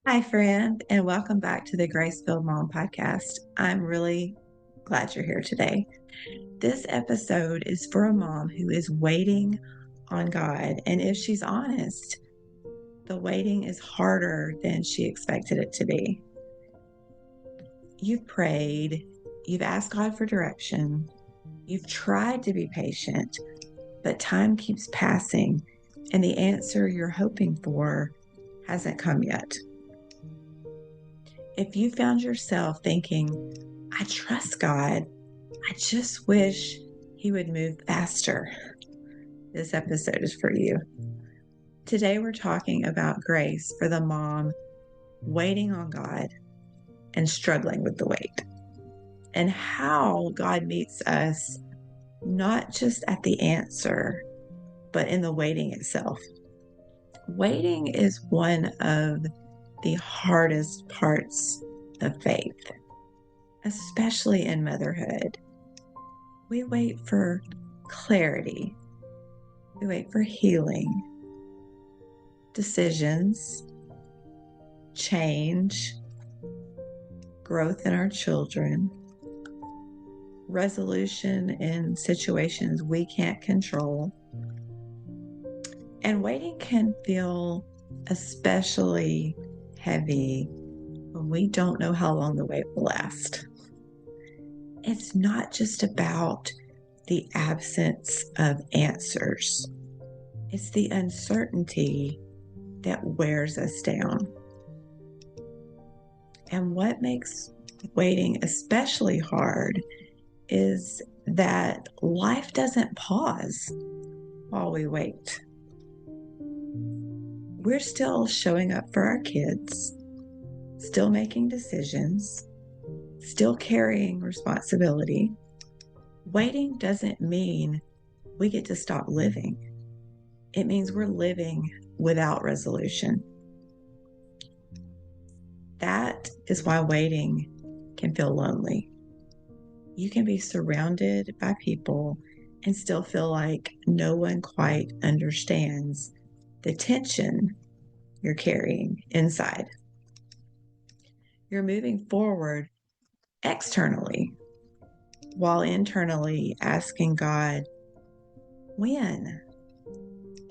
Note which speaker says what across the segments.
Speaker 1: Hi, friend, and welcome back to the Grace-Filled Mom podcast. I'm really glad you're here today. This episode is for a mom who is waiting on God. And if she's honest, the waiting is harder than she expected it to be. You've prayed, you've asked God for direction, you've tried to be patient, but time keeps passing, and the answer you're hoping for hasn't come yet. If you found yourself thinking, I trust God, I just wish He would move faster, this episode is for you. Today, we're talking about grace for the mom waiting on God and struggling with the wait, and how God meets us not just at the answer, but in the waiting itself. Waiting is one of the hardest parts of faith, especially in motherhood. We wait for clarity. We wait for healing, decisions, change, growth in our children, resolution in situations we can't control. And waiting can feel especially heavy when we don't know how long the wait will last. It's not just about the absence of answers. It's the uncertainty that wears us down. And what makes waiting especially hard is that life doesn't pause while we wait. We're still showing up for our kids, still making decisions, still carrying responsibility. Waiting doesn't mean we get to stop living. It means we're living without resolution. That is why waiting can feel lonely. You can be surrounded by people and still feel like no one quite understands the tension you're carrying inside. You're moving forward externally while internally asking God, when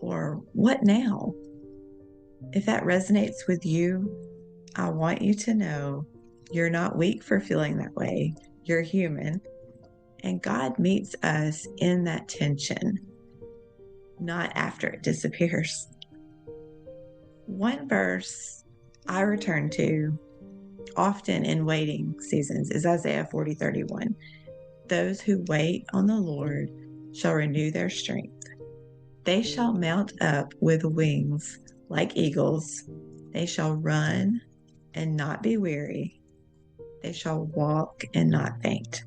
Speaker 1: or what now? If that resonates with you, I want you to know you're not weak for feeling that way. You're human. And God meets us in that tension, not after it disappears. One verse I return to often in waiting seasons is Isaiah 40:31. Those who wait on the Lord shall renew their strength. They shall mount up with wings like eagles. They shall run and not be weary. They shall walk and not faint.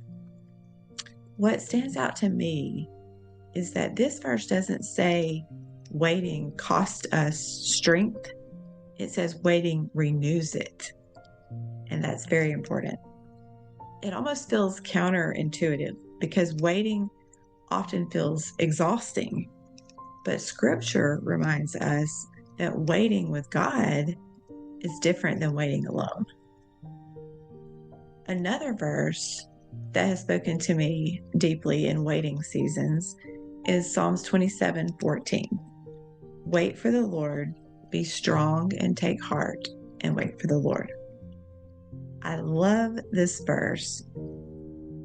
Speaker 1: What stands out to me is that this verse doesn't say waiting costs us strength. It says waiting renews it. And that's very important. It almost feels counterintuitive because waiting often feels exhausting. But scripture reminds us that waiting with God is different than waiting alone. Another verse that has spoken to me deeply in waiting seasons is Psalms 27:14. Wait for the Lord, be strong and take heart, and wait for the Lord. I love this verse.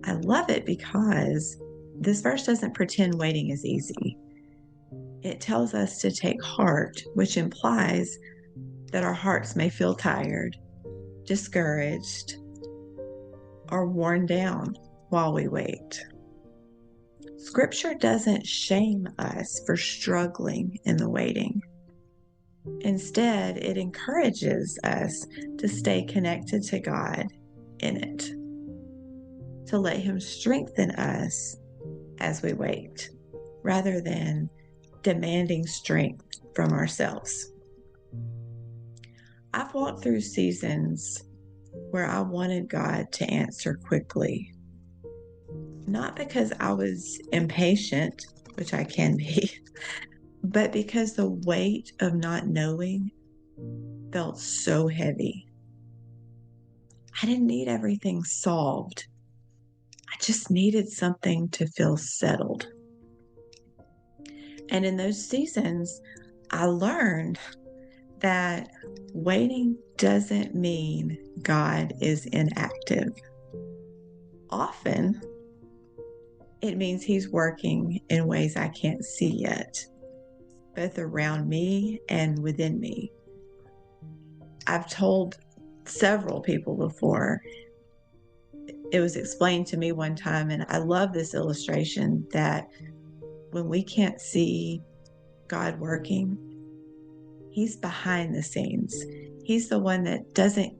Speaker 1: I love it because this verse doesn't pretend waiting is easy. It tells us to take heart, which implies that our hearts may feel tired, discouraged, or worn down while we wait. Scripture doesn't shame us for struggling in the waiting. Instead, it encourages us to stay connected to God in it, to let Him strengthen us as we wait, rather than demanding strength from ourselves. I've walked through seasons where I wanted God to answer quickly, not because I was impatient, which I can be, but because the weight of not knowing felt so heavy. I didn't need everything solved. I just needed something to feel settled. And in those seasons, I learned that waiting doesn't mean God is inactive. Often, it means He's working in ways I can't see yet, both around me and within me. I've told several people before, it was explained to me one time, and I love this illustration, that when we can't see God working, He's behind the scenes. He's the one that doesn't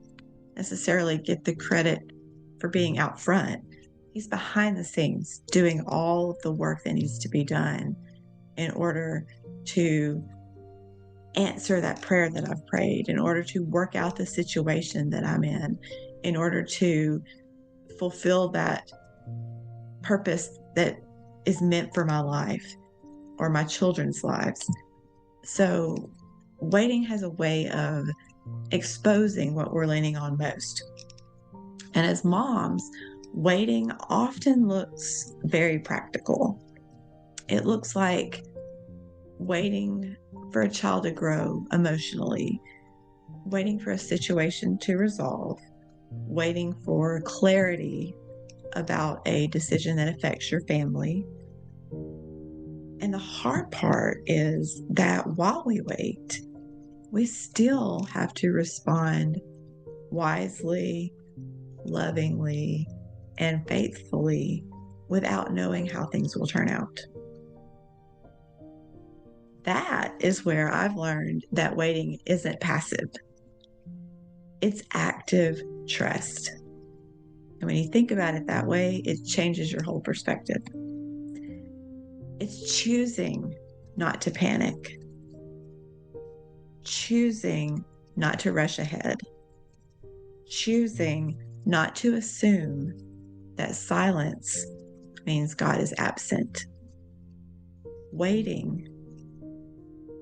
Speaker 1: necessarily get the credit for being out front. He's behind the scenes doing all of the work that needs to be done in order to answer that prayer that I've prayed, in order to work out the situation that I'm in order to fulfill that purpose that is meant for my life or my children's lives. So waiting has a way of exposing what we're leaning on most. And as moms, waiting often looks very practical. It looks like waiting for a child to grow emotionally, waiting for a situation to resolve, waiting for clarity about a decision that affects your family. And the hard part is that while we wait, we still have to respond wisely, lovingly, and faithfully without knowing how things will turn out. That is where I've learned that waiting isn't passive. It's active trust. And when you think about it that way, it changes your whole perspective. It's choosing not to panic, choosing not to rush ahead, choosing not to assume that silence means God is absent. Waiting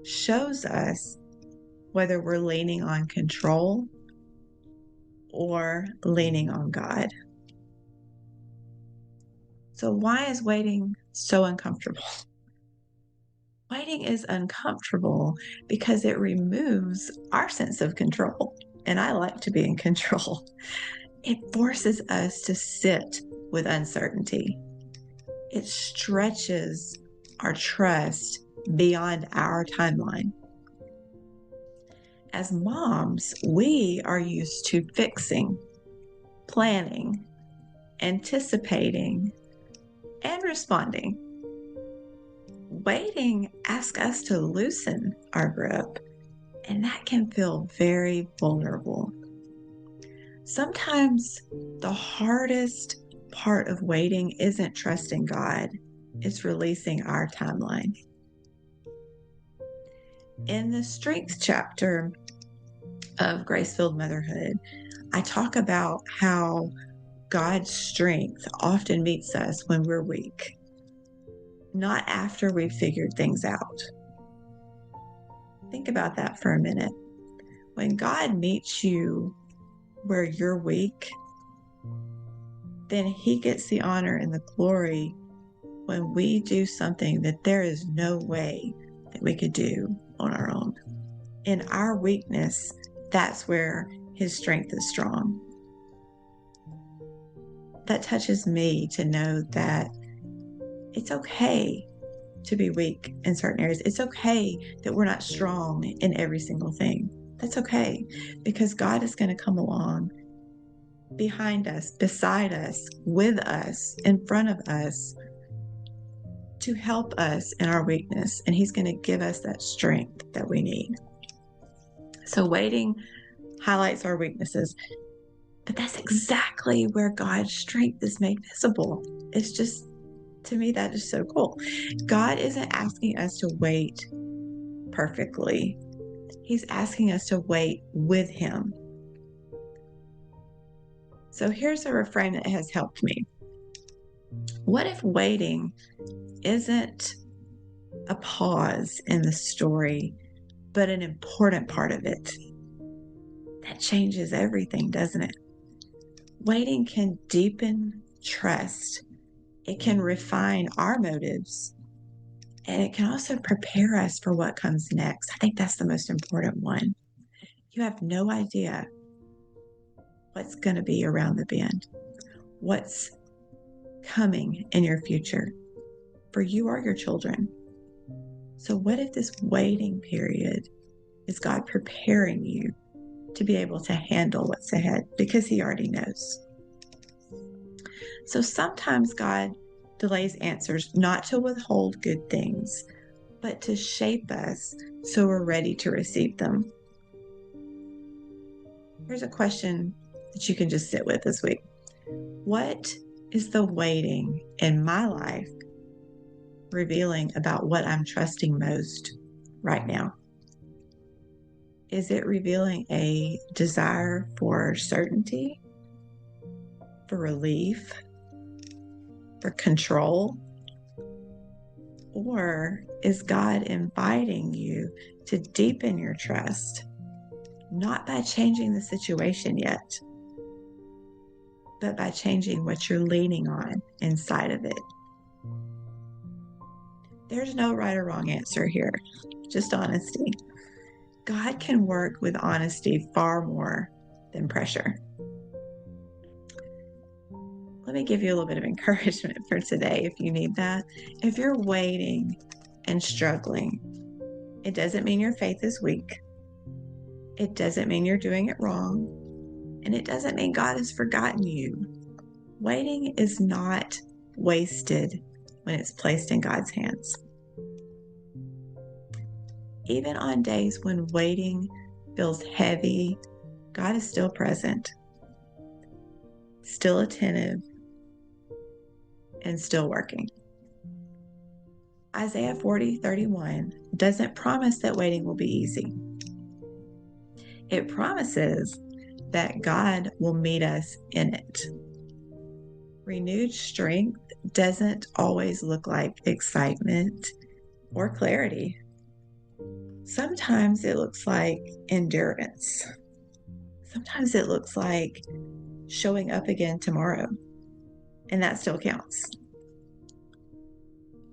Speaker 1: shows us whether we're leaning on control or leaning on God. So why is waiting so uncomfortable? Waiting is uncomfortable because it removes our sense of control. And I like to be in control. It forces us to sit with uncertainty. It stretches our trust beyond our timeline. As moms, we are used to fixing, planning, anticipating, and responding. Waiting asks us to loosen our grip, and that can feel very vulnerable. Sometimes the hardest part of waiting isn't trusting God, it's releasing our timeline. In the strength chapter of Grace-Filled Motherhood, I talk about how God's strength often meets us when we're weak, not after we've figured things out. Think about that for a minute. When God meets you where you're weak, then He gets the honor and the glory when we do something that there is no way that we could do on our own. In our weakness, that's where His strength is strong. That touches me to know that it's okay to be weak in certain areas. It's okay that we're not strong in every single thing. That's okay, because God is going to come along behind us, beside us, with us, in front of us, to help us in our weakness. And He's going to give us that strength that we need. So waiting highlights our weaknesses, but that's exactly where God's strength is made visible. It's just, to me, that is so cool. God isn't asking us to wait perfectly. He's asking us to wait with Him. So here's a reframe that has helped me. What if waiting isn't a pause in the story, but an important part of it? That changes everything, doesn't it? Waiting can deepen trust. It can refine our motives, and it can also prepare us for what comes next. I think that's the most important one. You have no idea what's going to be around the bend, what's coming in your future, for you are your children. So, what if this waiting period is God preparing you to be able to handle what's ahead because He already knows? So, sometimes God delays answers not to withhold good things, but to shape us so we're ready to receive them. Here's a question that you can just sit with this week. What is the waiting in my life revealing about what I'm trusting most right now? Is it revealing a desire for certainty, for relief, for control? Or is God inviting you to deepen your trust, not by changing the situation yet, but by changing what you're leaning on inside of it? There's no right or wrong answer here, just honesty. God can work with honesty far more than pressure. Let me give you a little bit of encouragement for today if you need that. If you're waiting and struggling, it doesn't mean your faith is weak. It doesn't mean you're doing it wrong. And it doesn't mean God has forgotten you. Waiting is not wasted when it's placed in God's hands. Even on days when waiting feels heavy, God is still present, still attentive, and still working. Isaiah 40:31 doesn't promise that waiting will be easy. It promises that God will meet us in it. Renewed strength doesn't always look like excitement or clarity. Sometimes it looks like endurance. Sometimes it looks like showing up again tomorrow, and that still counts.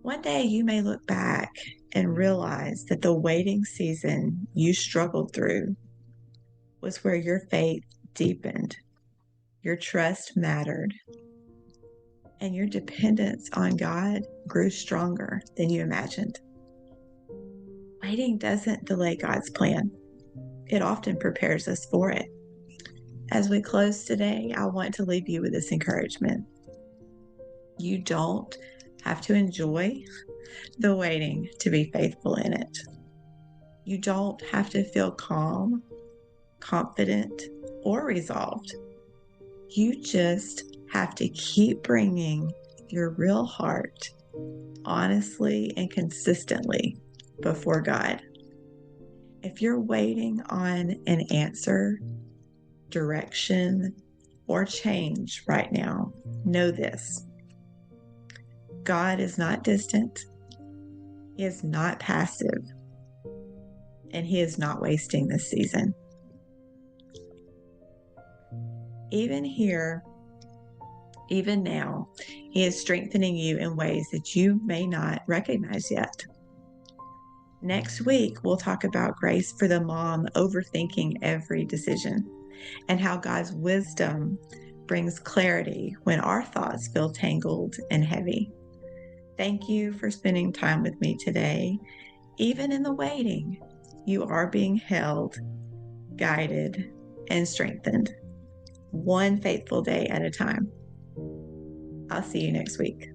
Speaker 1: One day you may look back and realize that the waiting season you struggled through was where your faith deepened, your trust mattered, and your dependence on God grew stronger than you imagined. Waiting doesn't delay God's plan. It often prepares us for it. As we close today, I want to leave you with this encouragement. You don't have to enjoy the waiting to be faithful in it. You don't have to feel calm, confident, or resolved. You just have to keep bringing your real heart honestly and consistently before God. If you're waiting on an answer, direction, or change right now, know this. God is not distant. He is not passive. And He is not wasting this season. Even here, even now, He is strengthening you in ways that you may not recognize yet. Next week, we'll talk about grace for the mom overthinking every decision and how God's wisdom brings clarity when our thoughts feel tangled and heavy. Thank you for spending time with me today. Even in the waiting, you are being held, guided, and strengthened, one faithful day at a time. I'll see you next week.